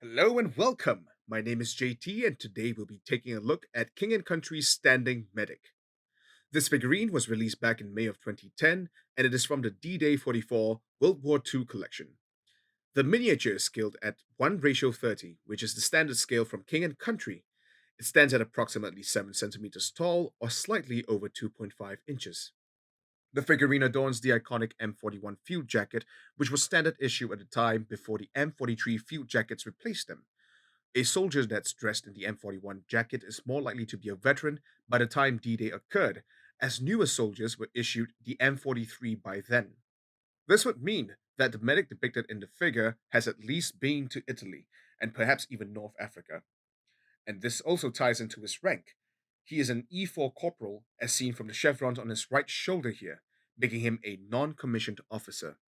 Hello and welcome. My name is JT, and today we'll be taking a look at King and Country's Standing Medic. This figurine was released back in May of 2010, and it is from the D-Day 44 World War II collection. The miniature is scaled at 1 ratio 30, which is the standard scale from King and Country. It stands at approximately 7 centimeters tall, or slightly over 2.5 inches. The figurine adorns the iconic M41 field jacket, which was standard issue at the time before the M43 field jackets replaced them. A soldier that's dressed in the M41 jacket is more likely to be a veteran by the time D Day occurred, as newer soldiers were issued the M43 by then. This would mean that the medic depicted in the figure has at least been to Italy, and perhaps even North Africa. And this also ties into his rank. He is an E4 corporal, as seen from the chevrons on his right shoulder here, making him a non commissioned officer.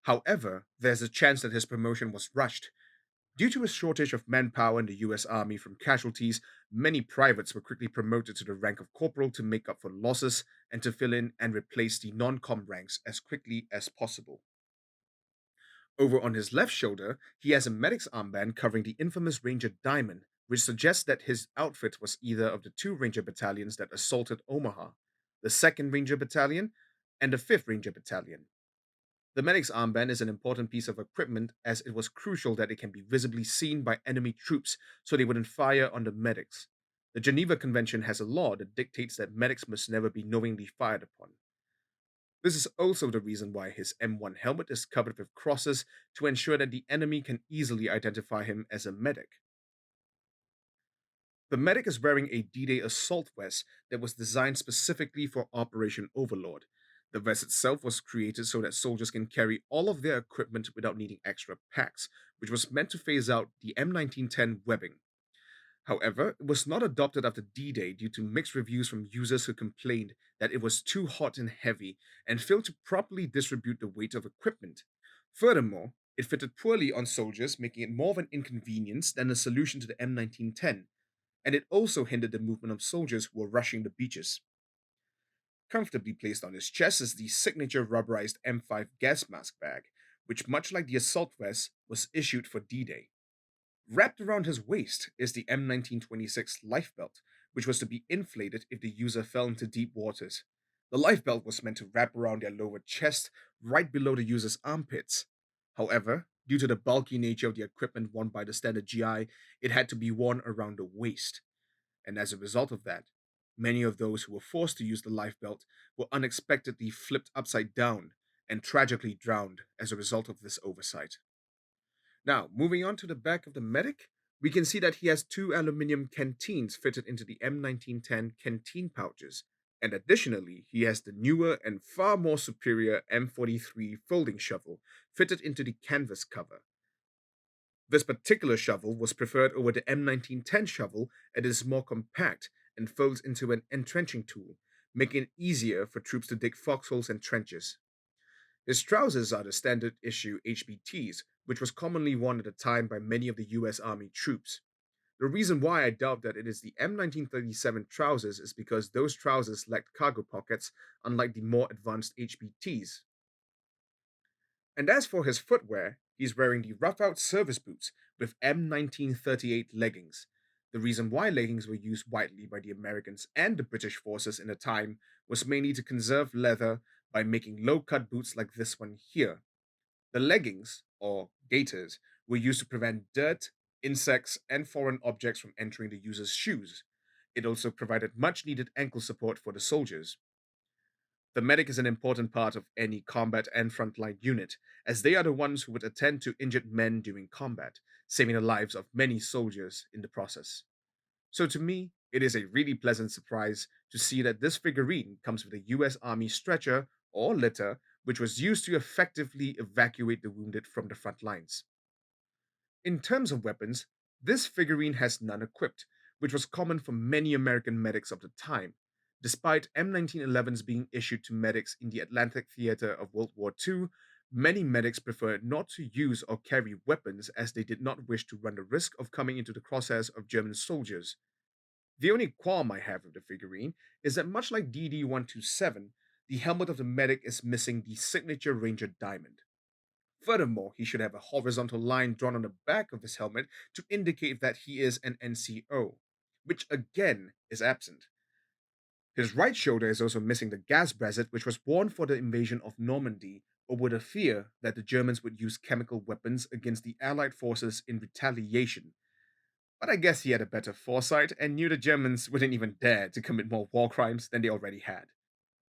However, there's a chance that his promotion was rushed. Due to a shortage of manpower in the US Army from casualties, many privates were quickly promoted to the rank of corporal to make up for losses and to fill in and replace the non com ranks as quickly as possible. Over on his left shoulder, he has a medic's armband covering the infamous Ranger Diamond, which suggests that his outfit was either of the two Ranger battalions that assaulted Omaha, the 2nd Ranger Battalion and the 5th Ranger Battalion. The medic's armband is an important piece of equipment as it was crucial that it can be visibly seen by enemy troops so they wouldn't fire on the medics. The Geneva Convention has a law that dictates that medics must never be knowingly fired upon. This is also the reason why his M1 helmet is covered with crosses to ensure that the enemy can easily identify him as a medic. The medic is wearing a D-Day assault vest that was designed specifically for Operation Overlord. The vest itself was created so that soldiers can carry all of their equipment without needing extra packs, which was meant to phase out the M1910 webbing. However, it was not adopted after D-Day due to mixed reviews from users who complained that it was too hot and heavy and failed to properly distribute the weight of equipment. Furthermore, it fitted poorly on soldiers, making it more of an inconvenience than a solution to the M1910, and it also hindered the movement of soldiers who were rushing the beaches. Comfortably placed on his chest is the signature rubberized M5 gas mask bag, which, much like the assault vest, was issued for D Day. Wrapped around his waist is the M1926 life belt, which was to be inflated if the user fell into deep waters. The life belt was meant to wrap around their lower chest, right below the user's armpits. However, due to the bulky nature of the equipment worn by the standard GI, it had to be worn around the waist. And as a result of that, many of those who were forced to use the life belt were unexpectedly flipped upside down and tragically drowned as a result of this oversight. Now, moving on to the back of the medic, we can see that he has two aluminium canteens fitted into the M1910 canteen pouches. And additionally, he has the newer and far more superior M43 folding shovel fitted into the canvas cover. This particular shovel was preferred over the M1910 shovel as it is more compact and folds into an entrenching tool, making it easier for troops to dig foxholes and trenches. His trousers are the standard issue HBTs, which was commonly worn at the time by many of the US Army troops. The reason why I doubt that it is the M1937 trousers is because those trousers lacked cargo pockets, unlike the more advanced HBTs. And as for his footwear, he's wearing the rough out service boots with M1938 leggings. The reason why leggings were used widely by the Americans and the British forces in the time was mainly to conserve leather by making low cut boots like this one here. The leggings, or gaiters, were used to prevent dirt, insects, and foreign objects from entering the user's shoes. It also provided much needed ankle support for the soldiers. The medic is an important part of any combat and frontline unit, as they are the ones who would attend to injured men during combat, saving the lives of many soldiers in the process. So to me, it is a really pleasant surprise to see that this figurine comes with a US Army stretcher or litter, which was used to effectively evacuate the wounded from the front lines. In terms of weapons, this figurine has none equipped, which was common for many American medics of the time. Despite M1911s being issued to medics in the Atlantic theater of World War II, many medics preferred not to use or carry weapons as they did not wish to run the risk of coming into the crosshairs of German soldiers. The only qualm I have with the figurine is that, much like DD 127, the helmet of the medic is missing the signature Ranger diamond. Furthermore, he should have a horizontal line drawn on the back of his helmet to indicate that he is an NCO, which again is absent. His right shoulder is also missing the gas bracelet, which was worn for the invasion of Normandy, over the fear that the Germans would use chemical weapons against the Allied forces in retaliation. But I guess he had a better foresight and knew the Germans wouldn't even dare to commit more war crimes than they already had.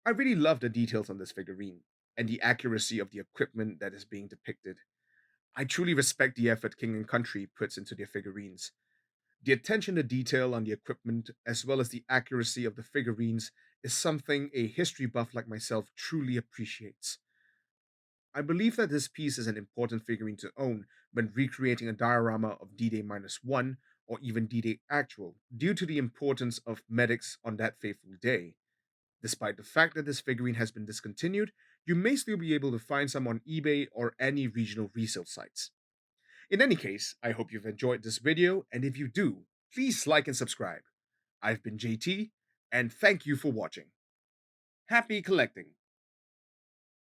I really love the details on this figurine and the accuracy of the equipment that is being depicted. I truly respect the effort King and Country puts into their figurines. The attention to detail on the equipment, as well as the accuracy of the figurines, is something a history buff like myself truly appreciates. I believe that this piece is an important figurine to own when recreating a diorama of D Day -1 or even D Day actual, due to the importance of medics on that fateful day. Despite the fact that this figurine has been discontinued, you may still be able to find some on eBay or any regional resale sites. In any case, I hope you've enjoyed this video, and if you do, please like and subscribe. I've been JT, and thank you for watching. Happy collecting!